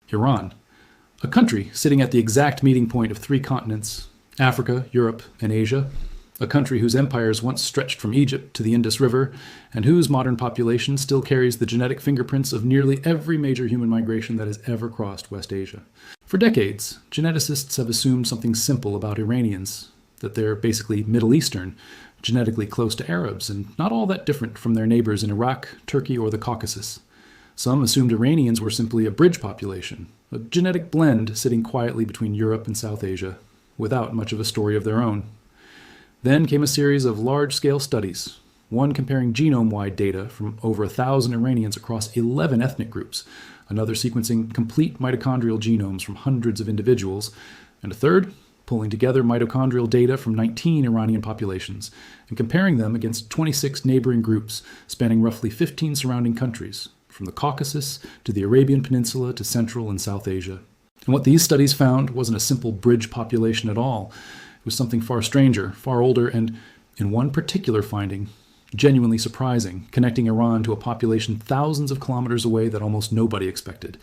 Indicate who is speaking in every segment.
Speaker 1: Iran, a country sitting at the exact meeting point of three continents, Africa, Europe, and Asia, a country whose empires once stretched from Egypt to the Indus River, and whose modern population still carries the genetic fingerprints of nearly every major human migration that has ever crossed West Asia. For decades, geneticists have assumed something simple about Iranians, that they're basically Middle Eastern, genetically close to Arabs, and not all that different from their neighbors in Iraq, Turkey, or the Caucasus. Some assumed Iranians were simply a bridge population, a genetic blend sitting quietly between Europe and South Asia, without much of a story of their own. Then came a series of large-scale studies, one comparing genome-wide data from over 1,000 Iranians across 11 ethnic groups, another sequencing complete mitochondrial genomes from hundreds of individuals, and a third pulling together mitochondrial data from 19 Iranian populations and comparing them against 26 neighboring groups spanning roughly 15 surrounding countries, from the Caucasus to the Arabian Peninsula to Central and South Asia. And what these studies found wasn't a simple bridge population at all. It was something far stranger, far older, and, in one particular finding, genuinely surprising, connecting Iran to a population thousands of kilometers away that almost nobody expected.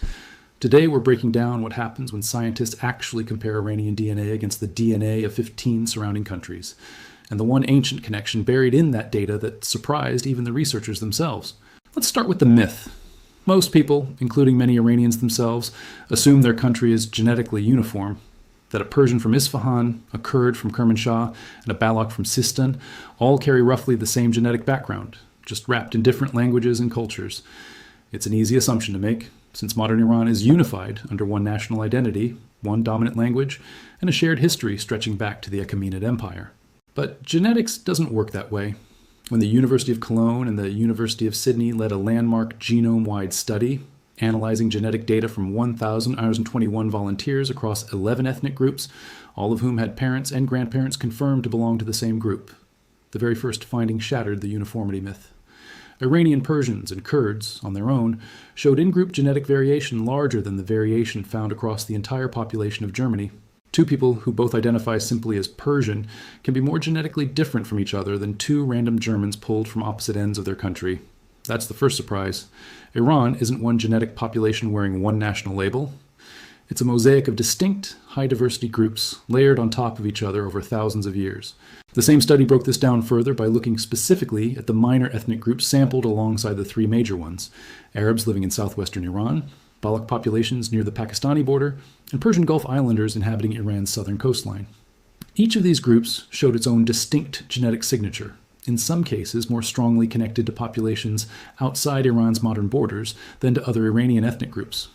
Speaker 1: Today we're breaking down what happens when scientists actually compare Iranian DNA against the DNA of 15 surrounding countries, and the one ancient connection buried in that data that surprised even the researchers themselves. Let's start with the myth. Most people, including many Iranians themselves, assume their country is genetically uniform, that a Persian from Isfahan, a Kurd from Kermanshah, and a Baloch from Sistan all carry roughly the same genetic background, just wrapped in different languages and cultures. It's an easy assumption to make, since modern Iran is unified under one national identity, one dominant language, and a shared history stretching back to the Achaemenid Empire. But genetics doesn't work that way. When the University of Cologne and the University of Sydney led a landmark genome-wide study, analyzing genetic data from 1,021 volunteers across 11 ethnic groups, all of whom had parents and grandparents confirmed to belong to the same group. The very first finding shattered the uniformity myth. Iranian Persians and Kurds, on their own, showed in-group genetic variation larger than the variation found across the entire population of Germany. Two people who both identify simply as Persian can be more genetically different from each other than two random Germans pulled from opposite ends of their country. That's the first surprise. Iran isn't one genetic population wearing one national label. It's a mosaic of distinct, high-diversity groups layered on top of each other over thousands of years. The same study broke this down further by looking specifically at the minor ethnic groups sampled alongside the three major ones: Arabs living in southwestern Iran, Baloch populations near the Pakistani border, and Persian Gulf Islanders inhabiting Iran's southern coastline. Each of these groups showed its own distinct genetic signature, in some cases more strongly connected to populations outside Iran's modern borders than to other Iranian ethnic groups.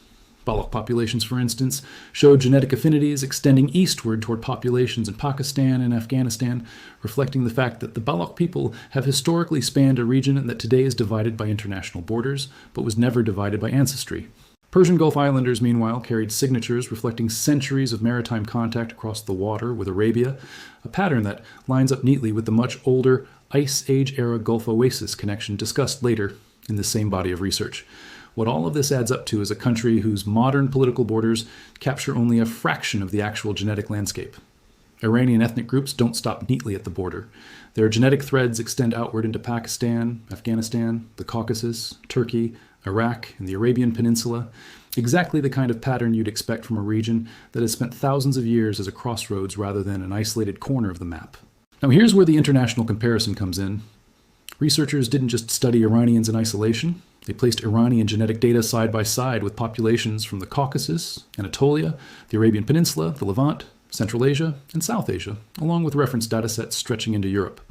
Speaker 1: Baloch populations, for instance, showed genetic affinities extending eastward toward populations in Pakistan and Afghanistan, reflecting the fact that the Baloch people have historically spanned a region that today is divided by international borders, but was never divided by ancestry. Persian Gulf Islanders, meanwhile, carried signatures reflecting centuries of maritime contact across the water with Arabia, a pattern that lines up neatly with the much older Ice Age-era Gulf Oasis connection discussed later in the same body of research. What all of this adds up to is a country whose modern political borders capture only a fraction of the actual genetic landscape. Iranian ethnic groups don't stop neatly at the border. Their genetic threads extend outward into Pakistan, Afghanistan, the Caucasus, Turkey, Iraq, and the Arabian Peninsula, exactly the kind of pattern you'd expect from a region that has spent thousands of years as a crossroads rather than an isolated corner of the map. Now here's where the international comparison comes in. Researchers didn't just study Iranians in isolation. They placed Iranian genetic data side by side with populations from the Caucasus, Anatolia, the Arabian Peninsula, the Levant, Central Asia, and South Asia, along with reference datasets stretching into Europe.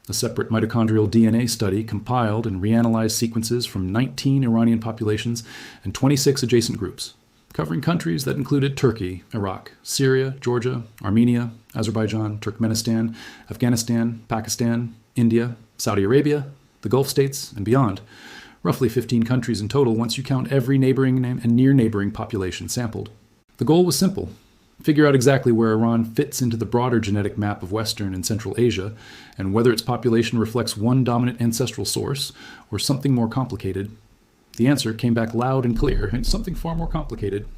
Speaker 1: A separate mitochondrial DNA study compiled and reanalyzed sequences from 19 Iranian populations and 26 adjacent groups, covering countries that included Turkey, Iraq, Syria, Georgia, Armenia, Azerbaijan, Turkmenistan, Afghanistan, Pakistan, India, Saudi Arabia, the Gulf states, and beyond. Roughly 15 countries in total once you count every neighboring and near-neighboring population sampled. The goal was simple: figure out exactly where Iran fits into the broader genetic map of Western and Central Asia, and whether its population reflects one dominant ancestral source or something more complicated. The answer came back loud and clear, and something far more complicated.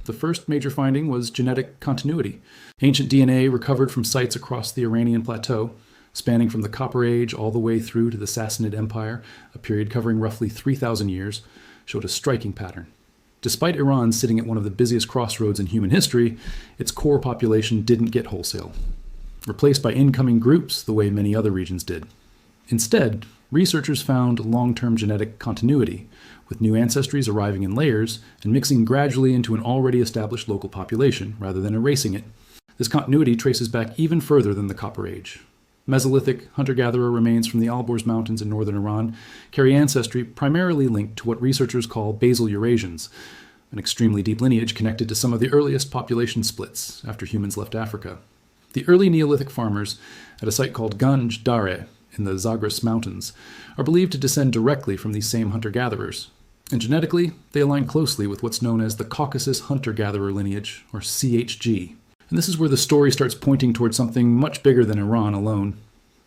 Speaker 1: The first major finding was genetic continuity. Ancient DNA recovered from sites across the Iranian Plateau, spanning from the Copper Age all the way through to the Sassanid Empire, a period covering roughly 3,000 years, showed a striking pattern. Despite Iran sitting at one of the busiest crossroads in human history, its core population didn't get wholesale, replaced by incoming groups the way many other regions did. Instead, researchers found long-term genetic continuity, with new ancestries arriving in layers and mixing gradually into an already established local population, rather than erasing it. This continuity traces back even further than the Copper Age. Mesolithic hunter-gatherer remains from the Alborz Mountains in northern Iran carry ancestry primarily linked to what researchers call basal Eurasians, an extremely deep lineage connected to some of the earliest population splits after humans left Africa. The early Neolithic farmers at a site called Ganj Dare in the Zagros Mountains are believed to descend directly from these same hunter-gatherers. And genetically, they align closely with what's known as the Caucasus hunter-gatherer lineage, or CHG. And this is where the story starts pointing towards something much bigger than Iran alone.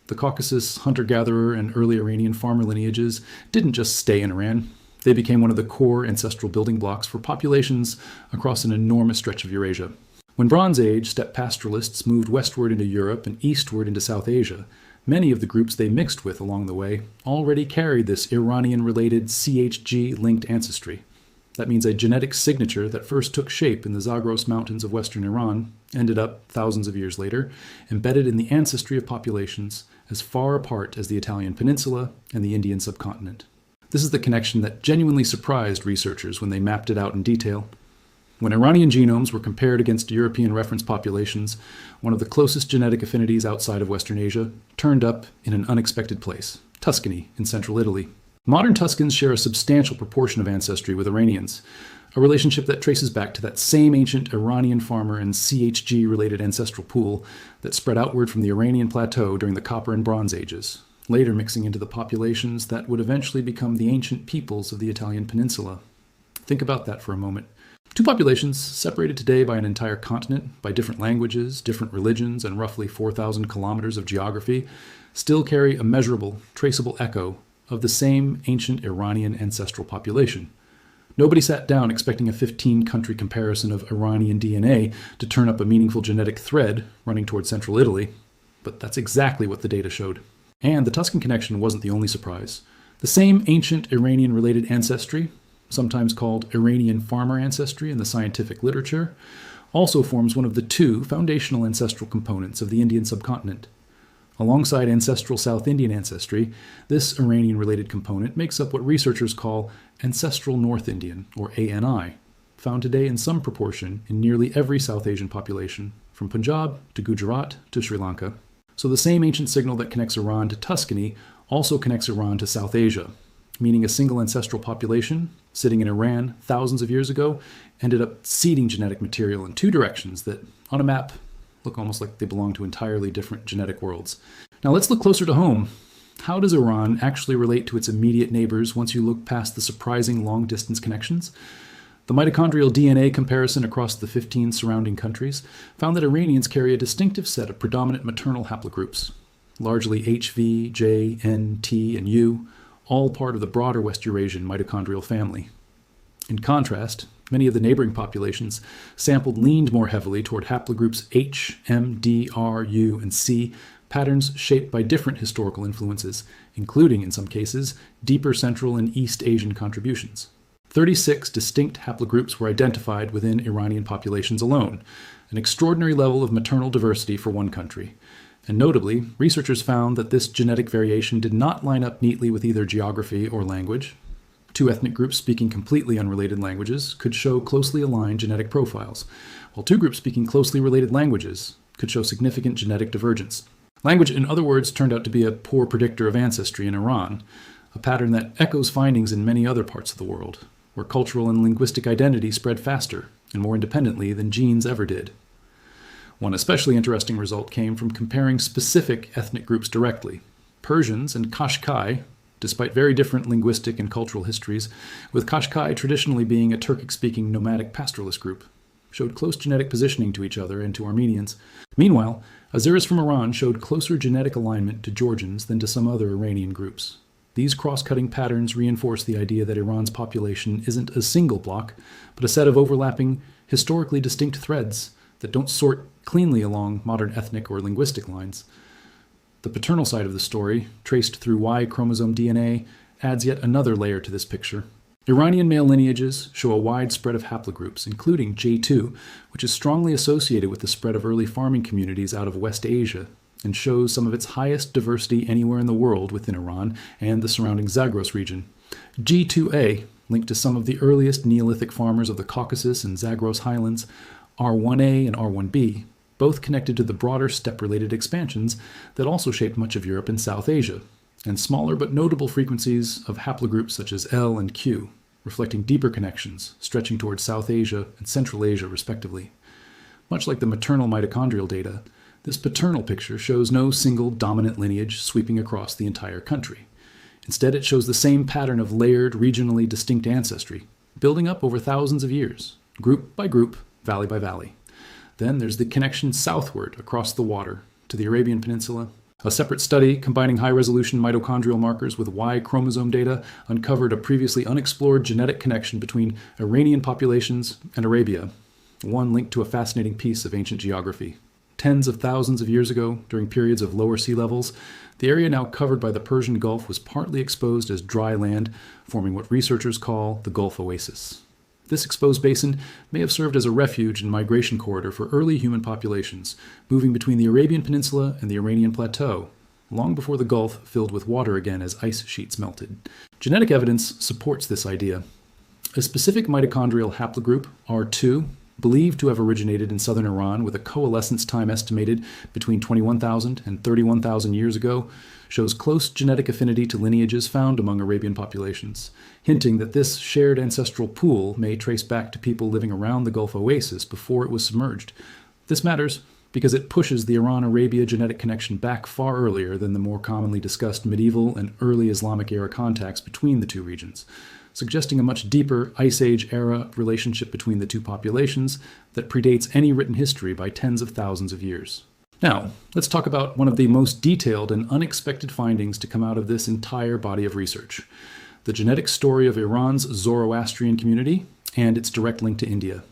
Speaker 1: The Caucasus hunter-gatherer and early Iranian farmer lineages didn't just stay in Iran. They became one of the core ancestral building blocks for populations across an enormous stretch of Eurasia. When Bronze Age steppe pastoralists moved westward into Europe and eastward into South Asia, many of the groups they mixed with along the way already carried this Iranian-related CHG-linked ancestry. That means a genetic signature that first took shape in the Zagros Mountains of western Iran ended up, thousands of years later, embedded in the ancestry of populations as far apart as the Italian peninsula and the Indian subcontinent. This is the connection that genuinely surprised researchers when they mapped it out in detail. When Iranian genomes were compared against European reference populations, one of the closest genetic affinities outside of Western Asia turned up in an unexpected place, Tuscany in central Italy. Modern Tuscans share a substantial proportion of ancestry with Iranians, a relationship that traces back to that same ancient Iranian farmer and CHG-related ancestral pool that spread outward from the Iranian Plateau during the Copper and Bronze Ages, later mixing into the populations that would eventually become the ancient peoples of the Italian peninsula. Think about that for a moment. Two populations, separated today by an entire continent, by different languages, different religions, and roughly 4,000 kilometers of geography, still carry a measurable, traceable echo of the same ancient Iranian ancestral population. Nobody sat down expecting a 15-country comparison of Iranian DNA to turn up a meaningful genetic thread running toward central Italy, but that's exactly what the data showed. And the Tuscan connection wasn't the only surprise. The same ancient Iranian-related ancestry, sometimes called Iranian farmer ancestry in the scientific literature, also forms one of the two foundational ancestral components of the Indian subcontinent. Alongside ancestral South Indian ancestry, this Iranian-related component makes up what researchers call ancestral North Indian, or ANI, found today in some proportion in nearly every South Asian population, from Punjab to Gujarat to Sri Lanka. So the same ancient signal that connects Iran to Tuscany also connects Iran to South Asia, meaning a single ancestral population, sitting in Iran thousands of years ago, ended up seeding genetic material in two directions that, on a map, look almost like they belong to entirely different genetic worlds. Now let's look closer to home. How does Iran actually relate to its immediate neighbors once you look past the surprising long-distance connections? The mitochondrial DNA comparison across the 15 surrounding countries found that Iranians carry a distinctive set of predominant maternal haplogroups, largely HV, J, N, T, and U, all part of the broader West Eurasian mitochondrial family. In contrast, many of the neighboring populations sampled leaned more heavily toward haplogroups H, M, D, R, U, and C, patterns shaped by different historical influences, including, in some cases, deeper Central and East Asian contributions. 36 distinct haplogroups were identified within Iranian populations alone, an extraordinary level of maternal diversity for one country. And notably, researchers found that this genetic variation did not line up neatly with either geography or language. Two ethnic groups speaking completely unrelated languages could show closely aligned genetic profiles, while two groups speaking closely related languages could show significant genetic divergence. Language, in other words, turned out to be a poor predictor of ancestry in Iran, a pattern that echoes findings in many other parts of the world, where cultural and linguistic identity spread faster and more independently than genes ever did. One especially interesting result came from comparing specific ethnic groups directly. Persians and Qashqai, despite very different linguistic and cultural histories, with Qashqai traditionally being a Turkic-speaking nomadic pastoralist group, showed close genetic positioning to each other and to Armenians. Meanwhile, Azeris from Iran showed closer genetic alignment to Georgians than to some other Iranian groups. These cross-cutting patterns reinforce the idea that Iran's population isn't a single block, but a set of overlapping, historically distinct threads that don't sort cleanly along modern ethnic or linguistic lines. The paternal side of the story, traced through Y chromosome DNA, adds yet another layer to this picture. Iranian male lineages show a wide spread of haplogroups, including J2, which is strongly associated with the spread of early farming communities out of West Asia and shows some of its highest diversity anywhere in the world within Iran and the surrounding Zagros region. G2A, linked to some of the earliest Neolithic farmers of the Caucasus and Zagros highlands, R1A and R1B, both connected to the broader steppe-related expansions that also shaped much of Europe and South Asia, and smaller but notable frequencies of haplogroups such as L and Q, reflecting deeper connections, stretching towards South Asia and Central Asia respectively. Much like the maternal mitochondrial data, this paternal picture shows no single dominant lineage sweeping across the entire country. Instead, it shows the same pattern of layered, regionally distinct ancestry, building up over thousands of years, group by group, valley by valley. Then there's the connection southward across the water to the Arabian Peninsula. A separate study combining high-resolution mitochondrial markers with Y chromosome data uncovered a previously unexplored genetic connection between Iranian populations and Arabia, one linked to a fascinating piece of ancient geography. Tens of thousands of years ago, during periods of lower sea levels, the area now covered by the Persian Gulf was partly exposed as dry land, forming what researchers call the Gulf Oasis. This exposed basin may have served as a refuge and migration corridor for early human populations, moving between the Arabian Peninsula and the Iranian Plateau, long before the Gulf filled with water again as ice sheets melted. Genetic evidence supports this idea. A specific mitochondrial haplogroup, R2, believed to have originated in southern Iran with a coalescence time estimated between 21,000 and 31,000 years ago, shows close genetic affinity to lineages found among Arabian populations, hinting that this shared ancestral pool may trace back to people living around the Gulf Oasis before it was submerged. This matters because it pushes the Iran-Arabia genetic connection back far earlier than the more commonly discussed medieval and early Islamic era contacts between the two regions, suggesting a much deeper Ice Age era relationship between the two populations that predates any written history by tens of thousands of years. Now, let's talk about one of the most detailed and unexpected findings to come out of this entire body of research: the genetic story of Iran's Zoroastrian community and its direct link to India.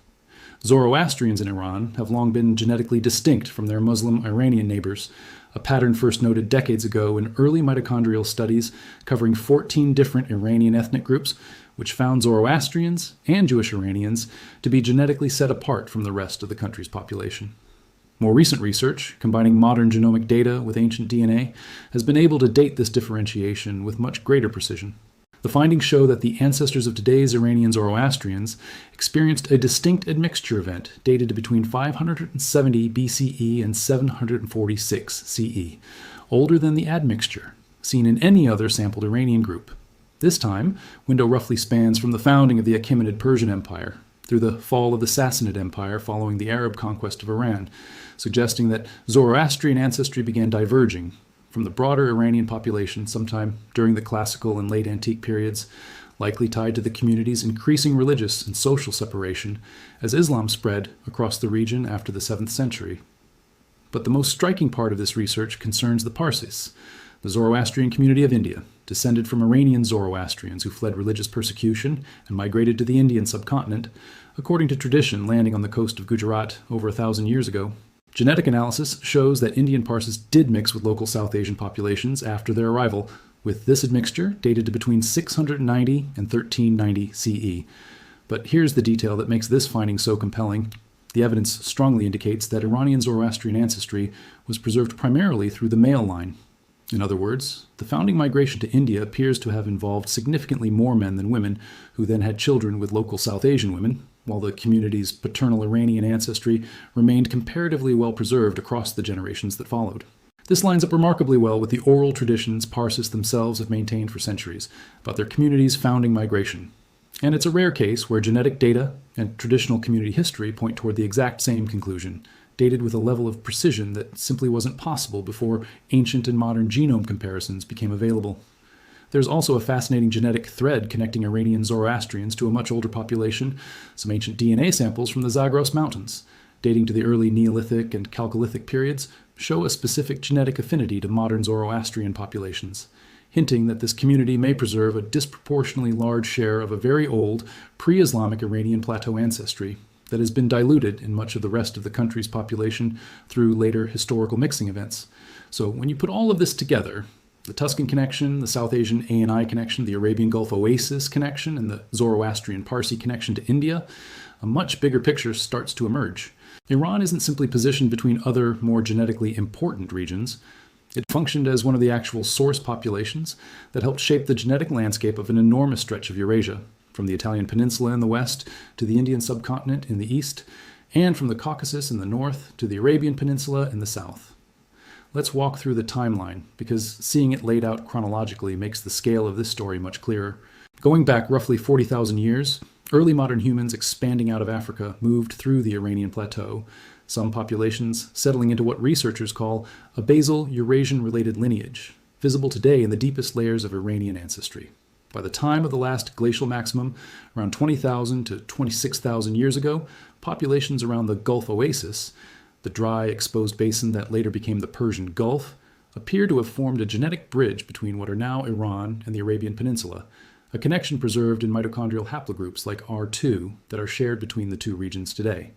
Speaker 1: Zoroastrians in Iran have long been genetically distinct from their Muslim Iranian neighbors, a pattern first noted decades ago in early mitochondrial studies covering 14 different Iranian ethnic groups, which found Zoroastrians and Jewish Iranians to be genetically set apart from the rest of the country's population. More recent research, combining modern genomic data with ancient DNA, has been able to date this differentiation with much greater precision. The findings show that the ancestors of today's Iranian Zoroastrians experienced a distinct admixture event dated to between 570 BCE and 746 CE, older than the admixture seen in any other sampled Iranian group. This time, window roughly spans from the founding of the Achaemenid Persian Empire through the fall of the Sassanid Empire following the Arab conquest of Iran, suggesting that Zoroastrian ancestry began diverging from the broader Iranian population sometime during the classical and late antique periods, likely tied to the community's increasing religious and social separation as Islam spread across the region after the 7th century. But the most striking part of this research concerns the Parsis, the Zoroastrian community of India, descended from Iranian Zoroastrians who fled religious persecution and migrated to the Indian subcontinent, according to tradition landing on the coast of Gujarat over 1,000 years ago. Genetic analysis shows that Indian Parsis did mix with local South Asian populations after their arrival, with this admixture dated to between 690 and 1390 CE. But here's the detail that makes this finding so compelling. The evidence strongly indicates that Iranian Zoroastrian ancestry was preserved primarily through the male line. In other words, the founding migration to India appears to have involved significantly more men than women, who then had children with local South Asian women, while the community's paternal Iranian ancestry remained comparatively well preserved across the generations that followed. This lines up remarkably well with the oral traditions Parsis themselves have maintained for centuries about their community's founding migration. And it's a rare case where genetic data and traditional community history point toward the exact same conclusion, dated with a level of precision that simply wasn't possible before ancient and modern genome comparisons became available. There's also a fascinating genetic thread connecting Iranian Zoroastrians to a much older population, some ancient DNA samples from the Zagros Mountains, dating to the early Neolithic and Chalcolithic periods, show a specific genetic affinity to modern Zoroastrian populations, hinting that this community may preserve a disproportionately large share of a very old, pre-Islamic Iranian Plateau ancestry that has been diluted in much of the rest of the country's population through later historical mixing events. So when you put all of this together, The Tuscan connection, the South Asian ANI connection, the Arabian Gulf Oasis connection, and the Zoroastrian Parsi connection to India, a much bigger picture starts to emerge. Iran isn't simply positioned between other, more genetically important regions. It functioned as one of the actual source populations that helped shape the genetic landscape of an enormous stretch of Eurasia, from the Italian peninsula in the west to the Indian subcontinent in the east, and from the Caucasus in the north to the Arabian Peninsula in the south. Let's walk through the timeline, because seeing it laid out chronologically makes the scale of this story much clearer. Going back roughly 40,000 years, early modern humans expanding out of Africa moved through the Iranian Plateau, some populations settling into what researchers call a basal Eurasian-related lineage, visible today in the deepest layers of Iranian ancestry. By the time of the last glacial maximum, around 20,000 to 26,000 years ago, populations around the Gulf Oasis, the dry, exposed basin that later became the Persian Gulf, appear to have formed a genetic bridge between what are now Iran and the Arabian Peninsula, a connection preserved in mitochondrial haplogroups like R2 that are shared between the two regions today.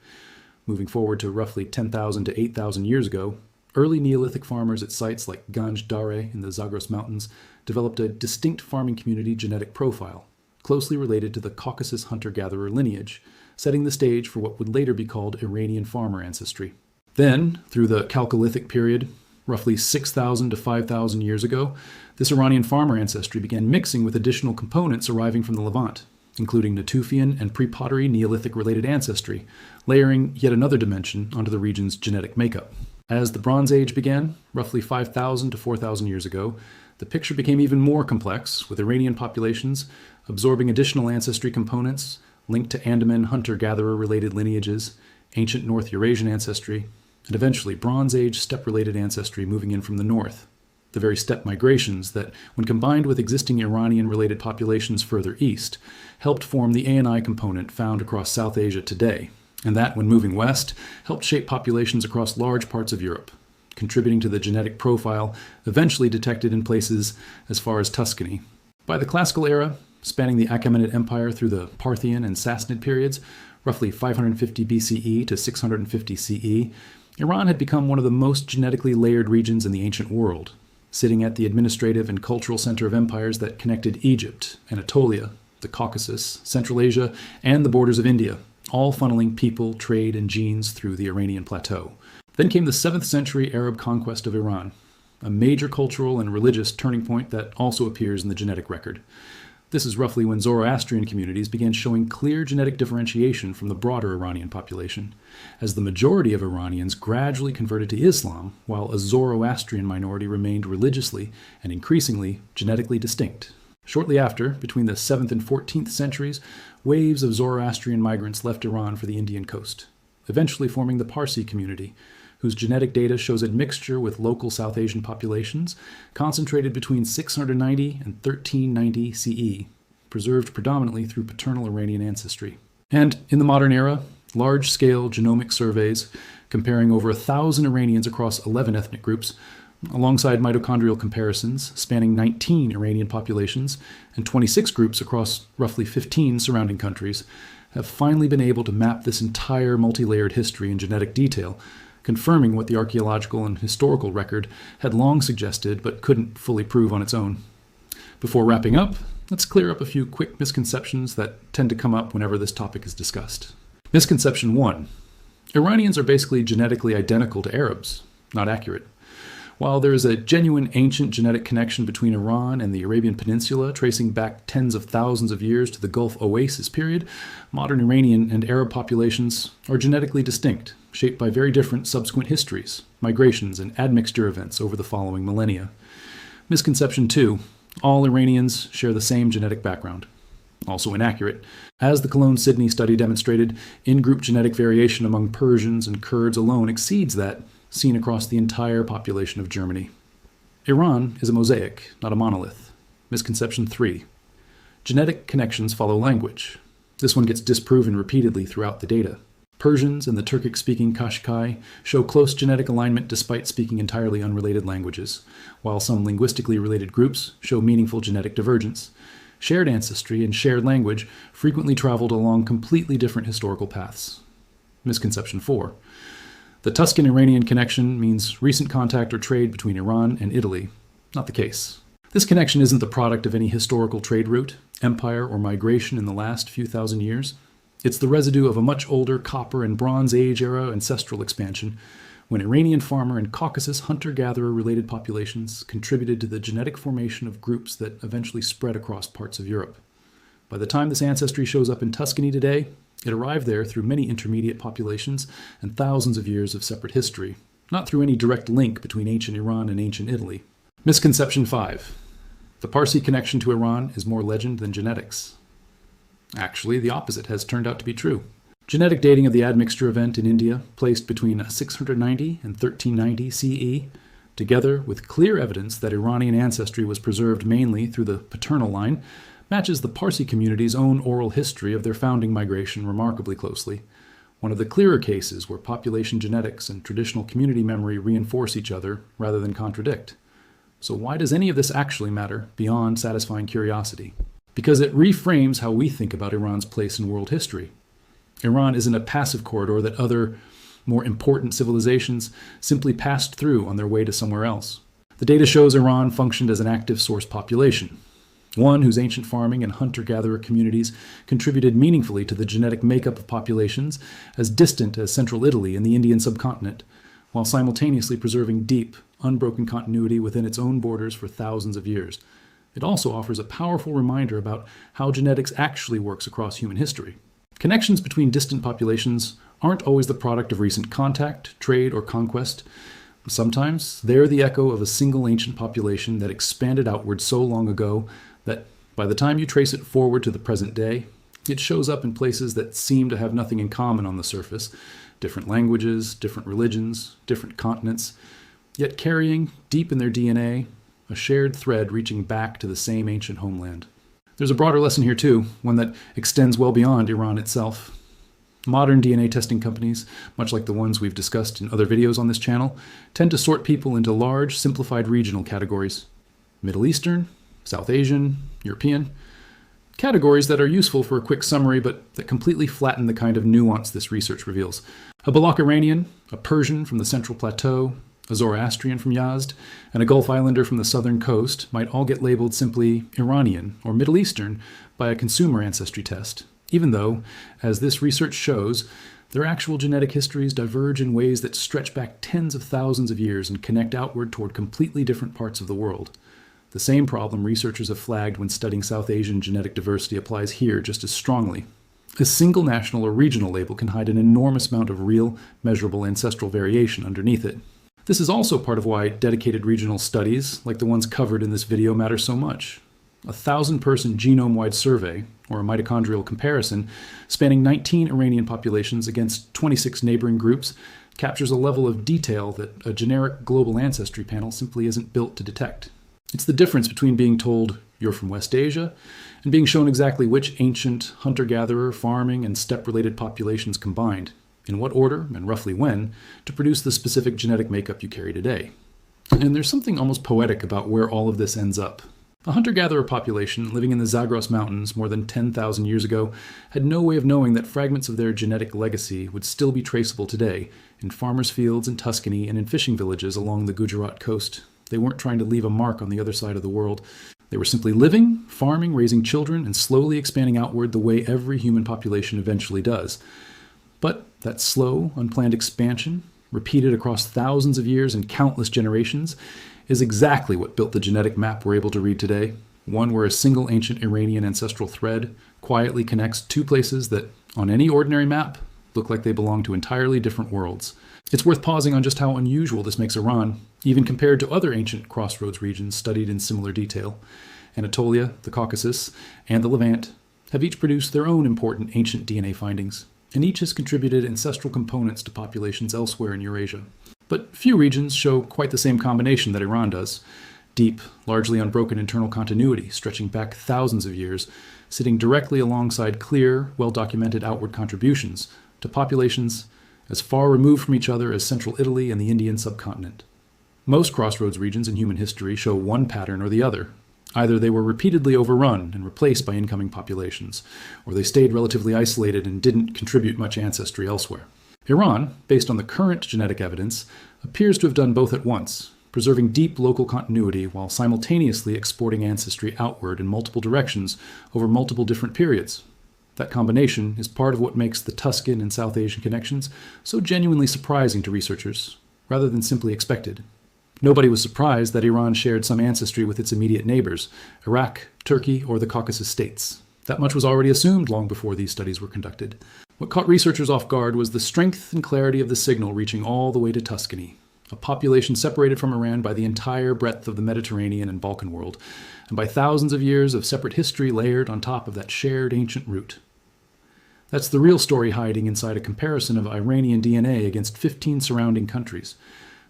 Speaker 1: Moving forward to roughly 10,000 to 8,000 years ago, early Neolithic farmers at sites like Ganj Dareh in the Zagros Mountains developed a distinct farming community genetic profile, closely related to the Caucasus hunter-gatherer lineage, setting the stage for what would later be called Iranian farmer ancestry. Then, through the Chalcolithic period, roughly 6,000 to 5,000 years ago, this Iranian farmer ancestry began mixing with additional components arriving from the Levant, including Natufian and pre-pottery Neolithic-related ancestry, layering yet another dimension onto the region's genetic makeup. As the Bronze Age began, roughly 5,000 to 4,000 years ago, the picture became even more complex, with Iranian populations absorbing additional ancestry components linked to Andaman hunter-gatherer-related lineages, ancient North Eurasian ancestry, and eventually Bronze Age steppe-related ancestry moving in from the north. The very steppe migrations that, when combined with existing Iranian-related populations further east, helped form the ANI component found across South Asia today, and that, when moving west, helped shape populations across large parts of Europe, contributing to the genetic profile eventually detected in places as far as Tuscany. By the Classical era, spanning the Achaemenid Empire through the Parthian and Sassanid periods, roughly 550 BCE to 650 CE, Iran had become one of the most genetically layered regions in the ancient world, sitting at the administrative and cultural center of empires that connected Egypt, Anatolia, the Caucasus, Central Asia, and the borders of India, all funneling people, trade, and genes through the Iranian Plateau. Then came the 7th century Arab conquest of Iran, a major cultural and religious turning point that also appears in the genetic record. This is roughly when Zoroastrian communities began showing clear genetic differentiation from the broader Iranian population, as the majority of Iranians gradually converted to Islam, while a Zoroastrian minority remained religiously and increasingly genetically distinct. Shortly after, between the 7th and 14th centuries, waves of Zoroastrian migrants left Iran for the Indian coast, eventually forming the Parsi community, whose genetic data shows a mixture with local South Asian populations, concentrated between 690 and 1390 CE, preserved predominantly through paternal Iranian ancestry. And in the modern era, large-scale genomic surveys comparing over 1,000 Iranians across 11 ethnic groups, alongside mitochondrial comparisons spanning 19 Iranian populations and 26 groups across roughly 15 surrounding countries, have finally been able to map this entire multi-layered history in genetic detail, confirming what the archaeological and historical record had long suggested but couldn't fully prove on its own. Before wrapping up, let's clear up a few quick misconceptions that tend to come up whenever this topic is discussed. Misconception 1. Iranians are basically genetically identical to Arabs. Not accurate. While there is a genuine ancient genetic connection between Iran and the Arabian Peninsula tracing back tens of thousands of years to the Gulf Oasis period, modern Iranian and Arab populations are genetically distinct, shaped by very different subsequent histories, migrations, and admixture events over the following millennia. Misconception 2. All Iranians share the same genetic background. Also inaccurate. As the Cologne-Sydney study demonstrated, in-group genetic variation among Persians and Kurds alone exceeds that seen across the entire population of Germany. Iran is a mosaic, not a monolith. Misconception 3. Genetic connections follow language. This one gets disproven repeatedly throughout the data. Persians and the Turkic-speaking Kashkai show close genetic alignment despite speaking entirely unrelated languages, while some linguistically related groups show meaningful genetic divergence. Shared ancestry and shared language frequently traveled along completely different historical paths. Misconception 4. The Tuscan-Iranian connection means recent contact or trade between Iran and Italy. Not the case. This connection isn't the product of any historical trade route, empire, or migration in the last few thousand years. It's the residue of a much older Copper and Bronze Age era ancestral expansion, when Iranian farmer and Caucasus hunter-gatherer related populations contributed to the genetic formation of groups that eventually spread across parts of Europe. By the time this ancestry shows up in Tuscany today, it arrived there through many intermediate populations and thousands of years of separate history, not through any direct link between ancient Iran and ancient Italy. Misconception 5. The Parsi connection to Iran is more legend than genetics. Actually, the opposite has turned out to be true. Genetic dating of the admixture event in India, placed between 690 and 1390 CE, together with clear evidence that Iranian ancestry was preserved mainly through the paternal line, matches the Parsi community's own oral history of their founding migration remarkably closely. One of the clearer cases where population genetics and traditional community memory reinforce each other rather than contradict. So why does any of this actually matter beyond satisfying curiosity? Because it reframes how we think about Iran's place in world history. Iran isn't a passive corridor that other, more important civilizations simply passed through on their way to somewhere else. The data shows Iran functioned as an active source population, one whose ancient farming and hunter-gatherer communities contributed meaningfully to the genetic makeup of populations as distant as central Italy and the Indian subcontinent, while simultaneously preserving deep, unbroken continuity within its own borders for thousands of years. It also offers a powerful reminder about how genetics actually works across human history. Connections between distant populations aren't always the product of recent contact, trade, or conquest. Sometimes they're the echo of a single ancient population that expanded outward so long ago that by the time you trace it forward to the present day, it shows up in places that seem to have nothing in common on the surface. Different languages, different religions, different continents, yet carrying, deep in their DNA, a shared thread reaching back to the same ancient homeland. There's a broader lesson here too, one that extends well beyond Iran itself. Modern DNA testing companies, much like the ones we've discussed in other videos on this channel, tend to sort people into large, simplified regional categories. Middle Eastern, South Asian, European. Categories that are useful for a quick summary, but that completely flatten the kind of nuance this research reveals. A Balak Iranian, a Persian from the Central Plateau, a Zoroastrian from Yazd, and a Gulf Islander from the southern coast might all get labeled simply Iranian or Middle Eastern by a consumer ancestry test, even though, as this research shows, their actual genetic histories diverge in ways that stretch back tens of thousands of years and connect outward toward completely different parts of the world. The same problem researchers have flagged when studying South Asian genetic diversity applies here just as strongly. A single national or regional label can hide an enormous amount of real, measurable ancestral variation underneath it. This is also part of why dedicated regional studies, like the ones covered in this video, matter so much. A 1,000-person genome-wide survey, or a mitochondrial comparison, spanning 19 Iranian populations against 26 neighboring groups, captures a level of detail that a generic global ancestry panel simply isn't built to detect. It's the difference between being told you're from West Asia and being shown exactly which ancient hunter-gatherer, farming, and steppe-related populations combined, in what order, and roughly when, to produce the specific genetic makeup you carry today. And there's something almost poetic about where all of this ends up. A hunter-gatherer population living in the Zagros Mountains more than 10,000 years ago had no way of knowing that fragments of their genetic legacy would still be traceable today in farmers' fields in Tuscany and in fishing villages along the Gujarat coast. They weren't trying to leave a mark on the other side of the world. They were simply living, farming, raising children, and slowly expanding outward the way every human population eventually does. But that slow, unplanned expansion, repeated across thousands of years and countless generations, is exactly what built the genetic map we're able to read today, one where a single ancient Iranian ancestral thread quietly connects two places that, on any ordinary map, look like they belong to entirely different worlds. It's worth pausing on just how unusual this makes Iran, even compared to other ancient crossroads regions studied in similar detail. Anatolia, the Caucasus, and the Levant have each produced their own important ancient DNA findings, and each has contributed ancestral components to populations elsewhere in Eurasia. But few regions show quite the same combination that Iran does. Deep, largely unbroken internal continuity stretching back thousands of years, sitting directly alongside clear, well-documented outward contributions to populations as far removed from each other as central Italy and the Indian subcontinent. Most crossroads regions in human history show one pattern or the other. Either they were repeatedly overrun and replaced by incoming populations, or they stayed relatively isolated and didn't contribute much ancestry elsewhere. Iran, based on the current genetic evidence, appears to have done both at once, preserving deep local continuity while simultaneously exporting ancestry outward in multiple directions over multiple different periods. That combination is part of what makes the Tuscan and South Asian connections so genuinely surprising to researchers, rather than simply expected. Nobody was surprised that Iran shared some ancestry with its immediate neighbors, Iraq, Turkey, or the Caucasus states. That much was already assumed long before these studies were conducted. What caught researchers off guard was the strength and clarity of the signal reaching all the way to Tuscany, a population separated from Iran by the entire breadth of the Mediterranean and Balkan world, and by thousands of years of separate history layered on top of that shared ancient root. That's the real story hiding inside a comparison of Iranian DNA against 15 surrounding countries.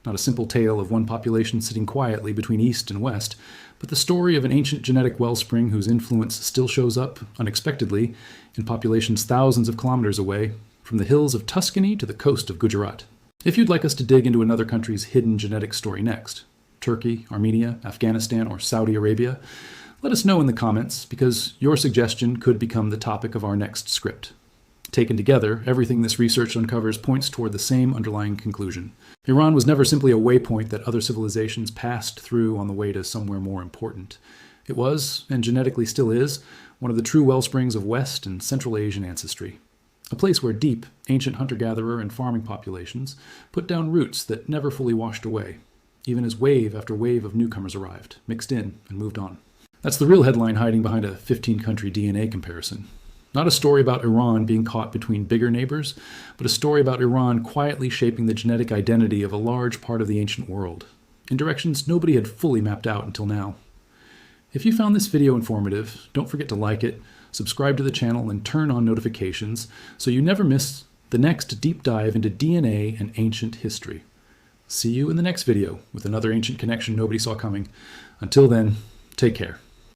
Speaker 1: Not a simple tale of one population sitting quietly between East and West, but the story of an ancient genetic wellspring whose influence still shows up, unexpectedly, in populations thousands of kilometers away, from the hills of Tuscany to the coast of Gujarat. If you'd like us to dig into another country's hidden genetic story next, Turkey, Armenia, Afghanistan, or Saudi Arabia, let us know in the comments, because your suggestion could become the topic of our next script. Taken together, everything this research uncovers points toward the same underlying conclusion. Iran was never simply a waypoint that other civilizations passed through on the way to somewhere more important. It was, and genetically still is, one of the true wellsprings of West and Central Asian ancestry. A place where deep, ancient hunter-gatherer and farming populations put down roots that never fully washed away, even as wave after wave of newcomers arrived, mixed in, and moved on. That's the real headline hiding behind a 15-country DNA comparison. Not a story about Iran being caught between bigger neighbors, but a story about Iran quietly shaping the genetic identity of a large part of the ancient world, in directions nobody had fully mapped out until now. If you found this video informative, don't forget to like it, subscribe to the channel, and turn on notifications so you never miss the next deep dive into DNA and ancient history. See you in the next video with another ancient connection nobody saw coming. Until then, take care.